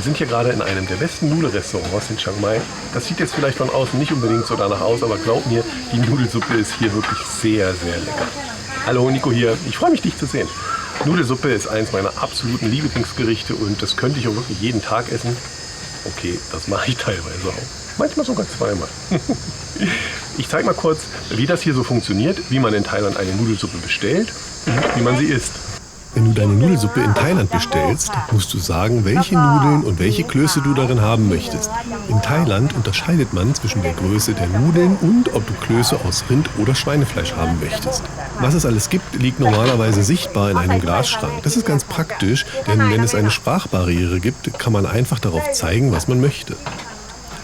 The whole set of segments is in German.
Wir sind hier gerade in einem der besten Nudelrestaurants in Chiang Mai. Das sieht jetzt vielleicht von außen nicht unbedingt so danach aus, aber glaub mir, die Nudelsuppe ist hier wirklich sehr, sehr lecker. Hallo, Nico hier. Ich freue mich, dich zu sehen. Nudelsuppe ist eins meiner absoluten Lieblingsgerichte und das könnte ich auch wirklich jeden Tag essen. Okay, das mache ich teilweise auch. Manchmal sogar zweimal. Ich zeige mal kurz, wie das hier so funktioniert, wie man in Thailand eine Nudelsuppe bestellt und wie man sie isst. Wenn du deine Nudelsuppe in Thailand bestellst, musst du sagen, welche Nudeln und welche Klöße du darin haben möchtest. In Thailand unterscheidet man zwischen der Größe der Nudeln und ob du Klöße aus Rind- oder Schweinefleisch haben möchtest. Was es alles gibt, liegt normalerweise sichtbar in einem Glasschrank. Das ist ganz praktisch, denn wenn es eine Sprachbarriere gibt, kann man einfach darauf zeigen, was man möchte.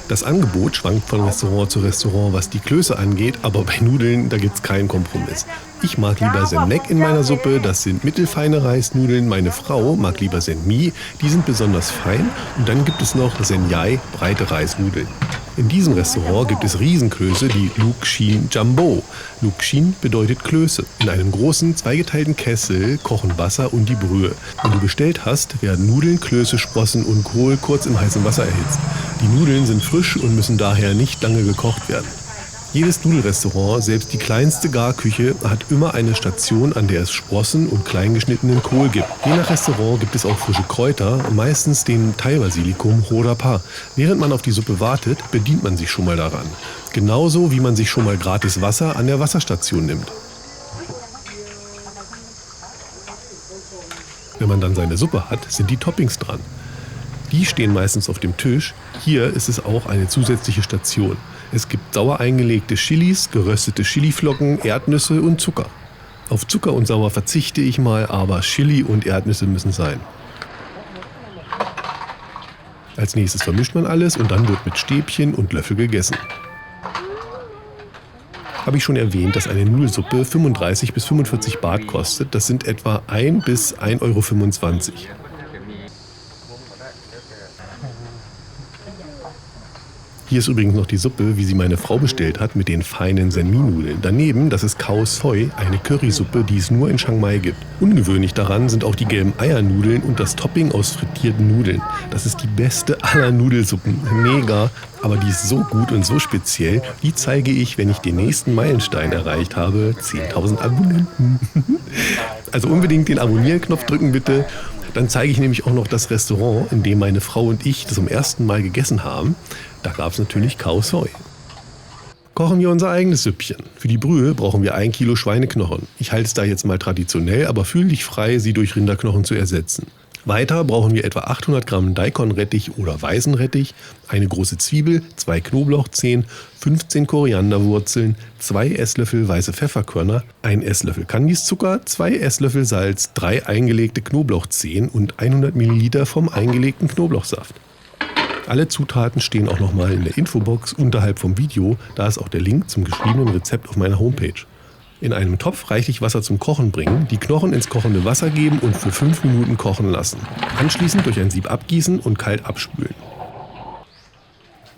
Das Angebot schwankt von Restaurant zu Restaurant, was die Klöße angeht, aber bei Nudeln, da gibt's keinen Kompromiss. Ich mag lieber Sen Mek in meiner Suppe, das sind mittelfeine Reisnudeln. Meine Frau mag lieber Sen Mi, die sind besonders fein. Und dann gibt es noch Sen Yai, breite Reisnudeln. In diesem Restaurant gibt es Riesenklöße, die Luc Xin Jumbo. Luc Xin bedeutet Klöße. In einem großen, zweigeteilten Kessel kochen Wasser und die Brühe. Wenn du bestellt hast, werden Nudeln, Klöße, Sprossen und Kohl kurz im heißen Wasser erhitzt. Die Nudeln sind frisch und müssen daher nicht lange gekocht werden. Jedes Nudelrestaurant, selbst die kleinste Garküche, hat immer eine Station, an der es Sprossen und kleingeschnittenen Kohl gibt. Je nach Restaurant gibt es auch frische Kräuter, meistens den Thai-Basilikum Ho Pa. Während man auf die Suppe wartet, bedient man sich schon mal daran. Genauso wie man sich schon mal gratis Wasser an der Wasserstation nimmt. Wenn man dann seine Suppe hat, sind die Toppings dran. Die stehen meistens auf dem Tisch. Hier ist es auch eine zusätzliche Station. Es gibt sauer eingelegte Chilis, geröstete Chiliflocken, Erdnüsse und Zucker. Auf Zucker und Sauer verzichte ich mal, aber Chili und Erdnüsse müssen sein. Als nächstes vermischt man alles und dann wird mit Stäbchen und Löffel gegessen. Habe ich schon erwähnt, dass eine Nudelsuppe 35 bis 45 Baht kostet. Das sind etwa 1 bis 1,25 €. Hier ist übrigens noch die Suppe, wie sie meine Frau bestellt hat, mit den feinen Sen Mi-Nudeln. Daneben, das ist Khao Soi, eine Currysuppe, die es nur in Chiang Mai gibt. Ungewöhnlich daran sind auch die gelben Eiernudeln und das Topping aus frittierten Nudeln. Das ist die beste aller Nudelsuppen. Mega, aber die ist so gut und so speziell, die zeige ich, wenn ich den nächsten Meilenstein erreicht habe. 10.000 Abonnenten. Also unbedingt den Abonnieren-Knopf drücken bitte. Dann zeige ich nämlich auch noch das Restaurant, in dem meine Frau und ich das zum ersten Mal gegessen haben. Da gab es natürlich Khao Soi. Kochen wir unser eigenes Süppchen. Für die Brühe brauchen wir 1 Kilo Schweineknochen. Ich halte es da jetzt mal traditionell, aber fühl dich frei, sie durch Rinderknochen zu ersetzen. Weiter brauchen wir etwa 800 Gramm Daikon-Rettich oder Weißenrettich, eine große Zwiebel, 2 Knoblauchzehen, 15 Korianderwurzeln, 2 Esslöffel weiße Pfefferkörner, 1 Esslöffel Kandiszucker, 2 Esslöffel Salz, 3 eingelegte Knoblauchzehen und 100 Milliliter vom eingelegten Knoblauchsaft. Alle Zutaten stehen auch nochmal in der Infobox unterhalb vom Video, da ist auch der Link zum geschriebenen Rezept auf meiner Homepage. In einem Topf reichlich Wasser zum Kochen bringen, die Knochen ins kochende Wasser geben und für 5 Minuten kochen lassen. Anschließend durch ein Sieb abgießen und kalt abspülen.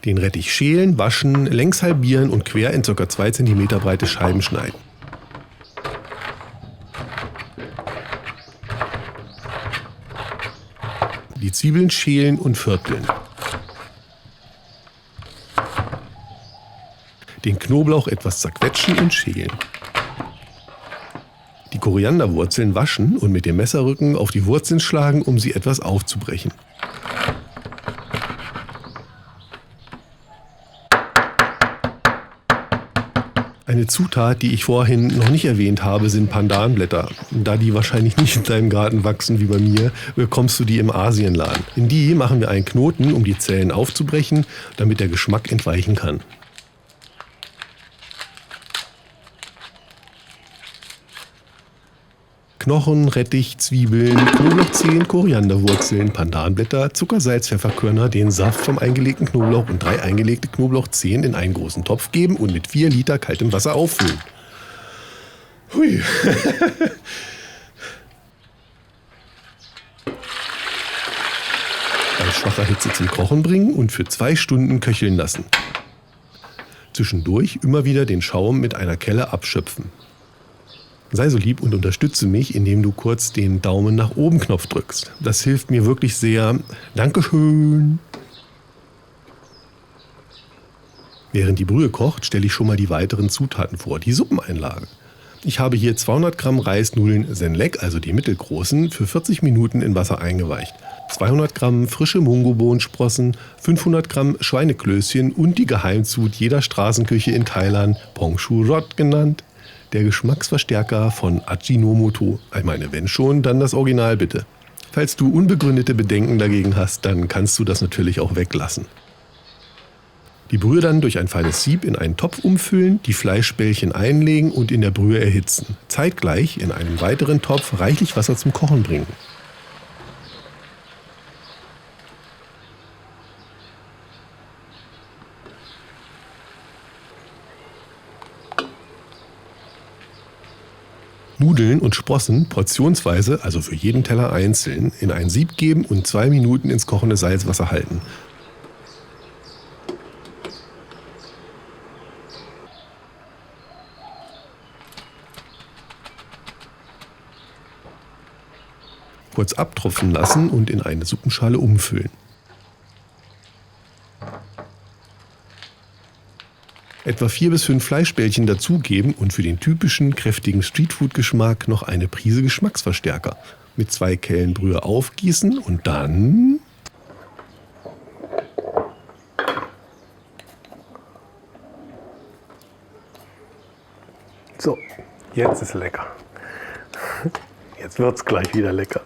Den Rettich schälen, waschen, längs halbieren und quer in ca. 2 cm breite Scheiben schneiden. Die Zwiebeln schälen und vierteln. Den Knoblauch etwas zerquetschen und schälen. Die Korianderwurzeln waschen und mit dem Messerrücken auf die Wurzeln schlagen, um sie etwas aufzubrechen. Eine Zutat, die ich vorhin noch nicht erwähnt habe, sind Pandanblätter. Da die wahrscheinlich nicht in deinem Garten wachsen wie bei mir, bekommst du die im Asienladen. In die machen wir einen Knoten, um die Zellen aufzubrechen, damit der Geschmack entweichen kann. Knochen, Rettich, Zwiebeln, Knoblauchzehen, Korianderwurzeln, Pandanblätter, Zucker, Salz, Pfefferkörner, den Saft vom eingelegten Knoblauch und 3 eingelegte Knoblauchzehen in einen großen Topf geben und mit 4 Liter kaltem Wasser auffüllen. Hui. Bei schwacher Hitze zum Kochen bringen und für 2 Stunden köcheln lassen. Zwischendurch immer wieder den Schaum mit einer Kelle abschöpfen. Sei so lieb und unterstütze mich, indem du kurz den Daumen nach oben Knopf drückst. Das hilft mir wirklich sehr. Dankeschön. Während die Brühe kocht, stelle ich schon mal die weiteren Zutaten vor. Die Suppeneinlage. Ich habe hier 200 Gramm Reisnudeln Senlek, also die mittelgroßen, für 40 Minuten in Wasser eingeweicht. 200 Gramm frische Mungobohnensprossen, 500 Gramm Schweineklößchen und die Geheimzut jeder Straßenküche in Thailand, Pong Shu Rot genannt. Der Geschmacksverstärker von Ajinomoto. Ich meine, wenn schon, dann das Original bitte. Falls du unbegründete Bedenken dagegen hast, dann kannst du das natürlich auch weglassen. Die Brühe dann durch ein feines Sieb in einen Topf umfüllen, die Fleischbällchen einlegen und in der Brühe erhitzen. Zeitgleich in einem weiteren Topf reichlich Wasser zum Kochen bringen. Nudeln und Sprossen portionsweise, also für jeden Teller einzeln, in ein Sieb geben und 2 Minuten ins kochende Salzwasser halten. Kurz abtropfen lassen und in eine Suppenschale umfüllen. Etwa 4 bis 5 Fleischbällchen dazugeben und für den typischen kräftigen Streetfood-Geschmack noch eine Prise Geschmacksverstärker. Mit 2 Kellen Brühe aufgießen und dann... So, jetzt ist lecker. Jetzt wird es gleich wieder lecker.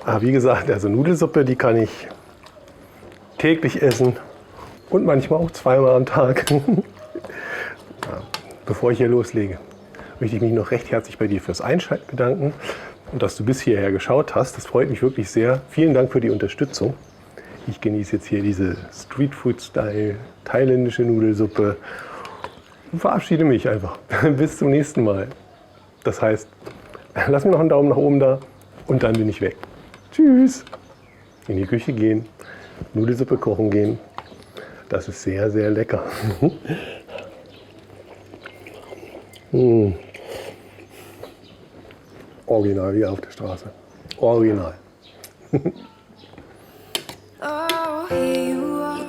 Aber wie gesagt, also Nudelsuppe, die kann ich täglich essen und manchmal auch 2-mal am Tag. Bevor ich hier loslege, möchte ich mich noch recht herzlich bei dir fürs Einschalten bedanken und dass du bis hierher geschaut hast. Das freut mich wirklich sehr. Vielen Dank für die Unterstützung. Ich genieße jetzt hier diese Streetfood-Style thailändische Nudelsuppe und verabschiede mich einfach. Bis zum nächsten Mal. Das heißt, lass mir noch einen Daumen nach oben da und dann bin ich weg. Tschüss. In die Küche gehen, Nudelsuppe kochen gehen. Das ist sehr, sehr lecker. Original wie auf der Straße. Original. Oh, here you are,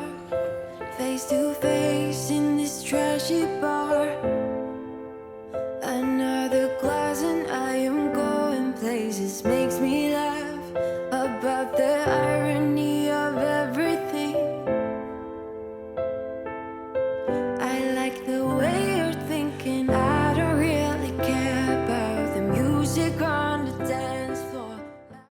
face to face in this trashy bar.